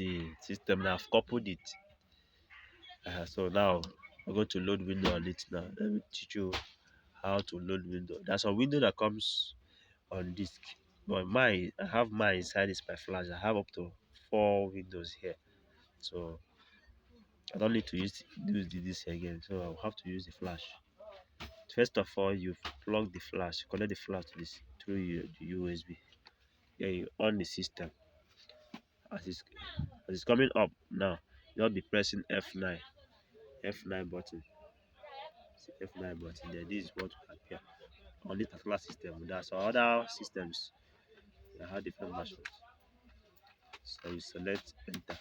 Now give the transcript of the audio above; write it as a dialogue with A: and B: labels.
A: the system now. I've coupled it. So now we're going to load window on it now. Let me teach you how to load window. There's a window that comes on disk, but mine, I have mine inside this my flash. I have up to 4 windows here, so I don't need to use the disk again. So I'll have to use the flash. First of all, you plug the flash, connect the flash to this through the USB. Then you on the system. As it's coming up now, you'll be pressing F9 button. See F9 button. Then this is what will appear on this particular system. There's other systems that have different versions. So you select enter.